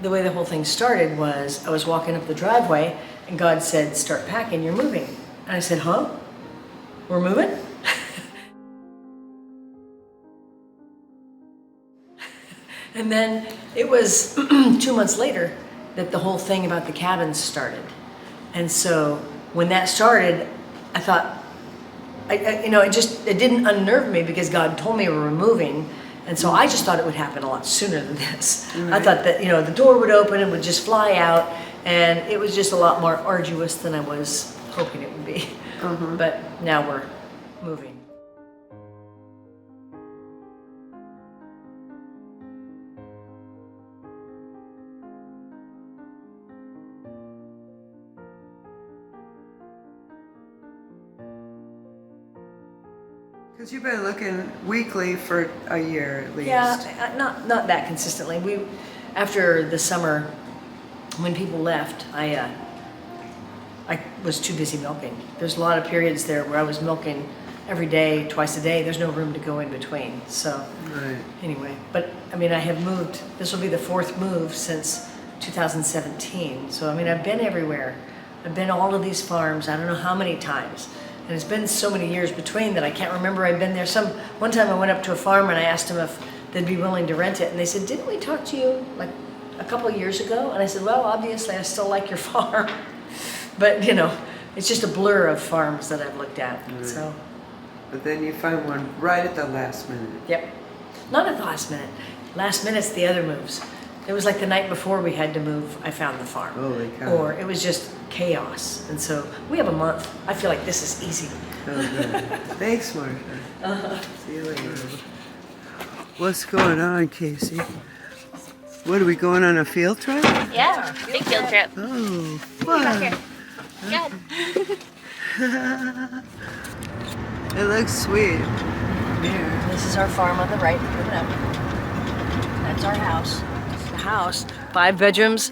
the way the whole thing started was I was walking up the driveway and God said, start packing, you're moving. And I said, huh? We're moving? And then it was 2 months later that the whole thing about the cabins started. And so when that started, I thought, it didn't unnerve me because God told me we were moving. And so I just thought it would happen a lot sooner than this. Right. I thought that, the door would open and would just fly out, and it was just a lot more arduous than I was hoping it would be. But now we're moving. Because you've been looking weekly for a year at least. Yeah, not that consistently. After the summer, when people left, I was too busy milking. There's a lot of periods there where I was milking every day, twice a day. There's no room to go in between. So anyway, but I mean, I have moved. This will be the 4th move since 2017. So I mean, I've been everywhere. I've been all of these farms. I don't know how many times. And it's been so many years between that I can't remember I've been there. One time I went up to a farm and I asked them if they'd be willing to rent it. And they said, didn't we talk to you like a couple of years ago? And I said, well, obviously I still like your farm. But it's just a blur of farms that I've looked at. Right. So. But then you find one right at the last minute. Yep. Not at the last minute. Last minute's the other moves. It was like the night before we had to move, I found the farm. Holy cow. Or it was just chaos. And so we have a month. I feel like this is easy. Oh, good. Thanks, Marcia. See you later. What's going on, Casey? What, are we going on a field trip? Yeah, big field trip. Oh, fun. Good. It looks sweet. Here. This is our farm on the right. Put it up. That's our house. House, 5 bedrooms,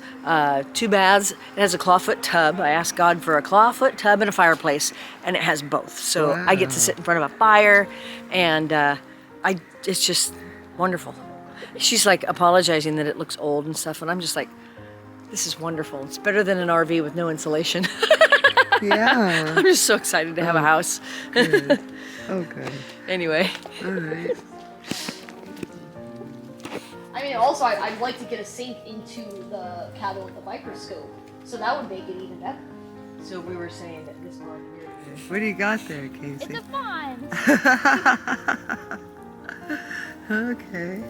2 baths. It has a clawfoot tub. I asked God for a clawfoot tub and a fireplace, and it has both. So wow. I get to sit in front of a fire, and it's just wonderful. She's like apologizing that it looks old and stuff, and I'm just like, this is wonderful. It's better than an RV with no insulation. Yeah. I'm just so excited to have a house. Good. Oh, good. Anyway. All right. I mean, also, I'd like to get a sink into the cabin with the microscope, so that would make it even better. So we were saying that this one here. What do you got there, Casey? It's a fun. Okay.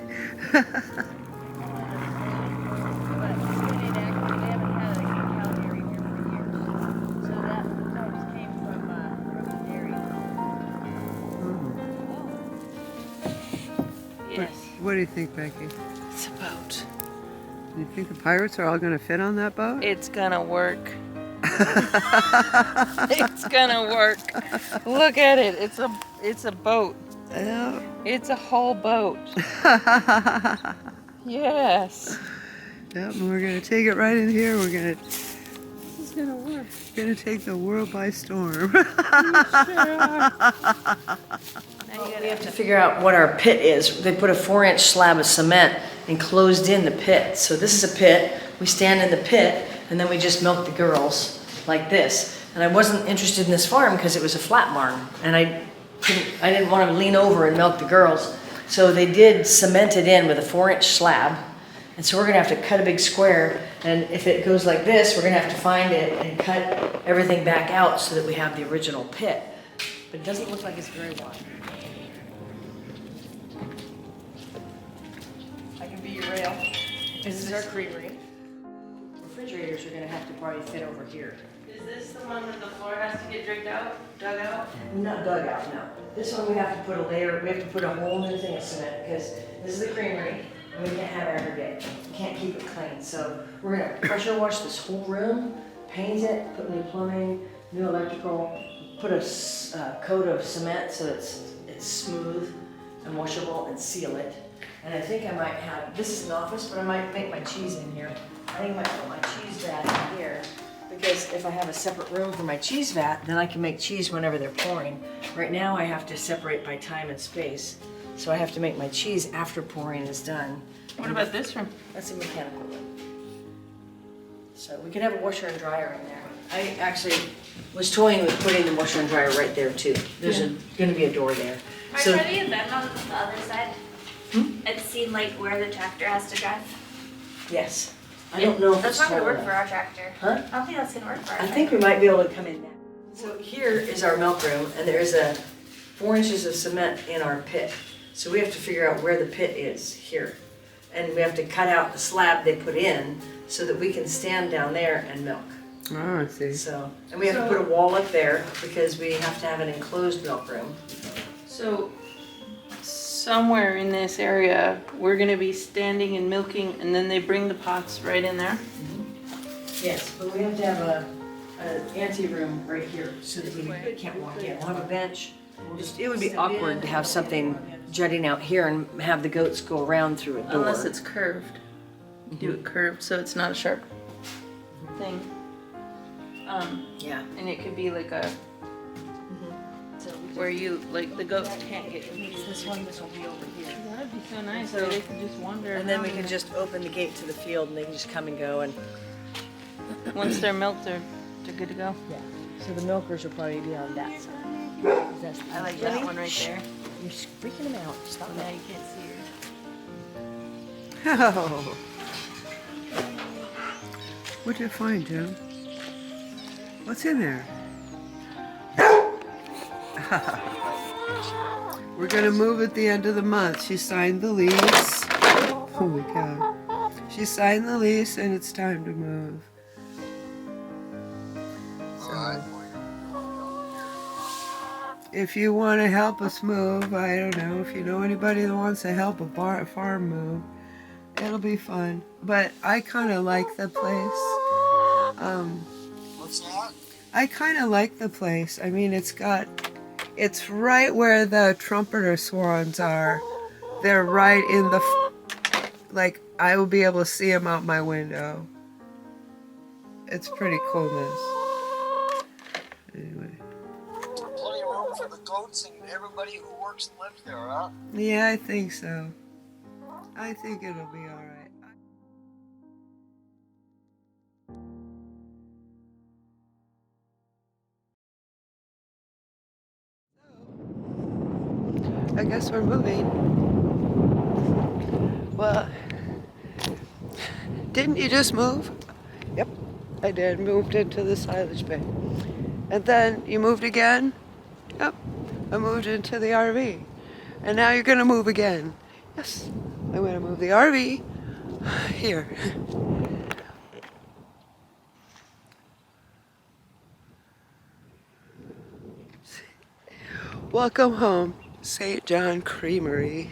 What do you think, Becky? It's a boat. Do you think the pirates are all going to fit on that boat? It's gonna work. It's gonna work. Look at it. It's a boat. Yeah. It's a whole boat. Yes. Yep, and we're going to take it right in here. It's gonna work. We're going to take the world by storm. We have to figure out what our pit is. They put a 4-inch slab of cement and closed in the pit. So this is a pit. We stand in the pit, and then we just milk the girls like this. And I wasn't interested in this farm because it was a flat barn, and I didn't want to lean over and milk the girls. So they did cement it in with a 4-inch slab. And so we're going to have to cut a big square, and if it goes like this, we're going to have to find it and cut everything back out so that we have the original pit. But it doesn't look like it's very wide. I can be your rail. This is our creamery. Refrigerators are going to have to probably fit over here. Is this the one that the floor has to get dug out? Not dug out, no. This one we have to put a layer, we have to put a whole new thing of cement because this is the creamery and we can't have it every day. We can't keep it clean. So we're going to pressure wash this whole room, paint it, put new plumbing, new electrical, put a coat of cement so it's smooth and washable, and seal it. And I think I might have, this is an office, but I might make my cheese in here. I think I might put my cheese vat in here, because if I have a separate room for my cheese vat, then I can make cheese whenever they're pouring. Right now I have to separate by time and space, so I have to make my cheese after pouring is done. What about this room? That's a mechanical room. So we could have a washer and dryer in there. I actually was toying with putting the washer and dryer right there too. There's going to be a door there. Marcia, So have you been on the other side? And seen like where the tractor has to drive? yes, I don't know if That's it's not gonna tall work enough. for our tractor. Huh? I don't think that's gonna work for our I tractor. think we might be able to come in now. So here is our milk room, and there's 4 inches of cement in our pit. So we have to figure out where the pit is here. And we have to cut out the slab they put in so that we can stand down there and milk. Oh, I see. So, and we have to put a wall up there because we have to have an enclosed milk room. So somewhere in this area, we're gonna be standing and milking, and then they bring the pots right in there. Yes, but we have to have an ante room right here so that we can't walk in. We'll have a bench. It would be awkward to have something jutting out here and have the goats go around through a door. Unless it's curved. Do it curved so it's not a sharp thing. Yeah. And it could be like a, where you, like the goats can't get in. This will be over here. That'd be so nice, So- so they could just wander. And then we around can just open the gate to the field and they can just come and go and. Once they're milked, they're good to go. Yeah. So the milkers will probably be on that side. I like that one right there. You're freaking them out. Stop Now that. you can't see her. Oh. What'd you find, Jim? What's in there? We're gonna move at the end of the month. She signed the lease. Oh my God. She signed the lease and it's time to move. So, if you want to help us move, I don't know, if you know anybody that wants to help a farm move, it'll be fun. But I kind of like the place. What's that? I kind of like the place. I mean, it's right where the trumpeter swans are. They're right in the, like, I will be able to see them out my window. It's pretty coolness. Anyway. Plenty of room for the goats and everybody who works and lives there, huh? Yeah, I think so. I think it'll be all right. I guess we're moving. Well, didn't you just move? Yep, I did. Moved into the silage bay. And then you moved again? Yep, I moved into the RV. And now you're gonna move again. Yes, I'm gonna move the RV here. Welcome home, St. John Creamery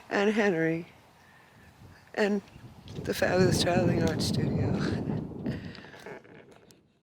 and Henry and the Fabulous Traveling Art Studio.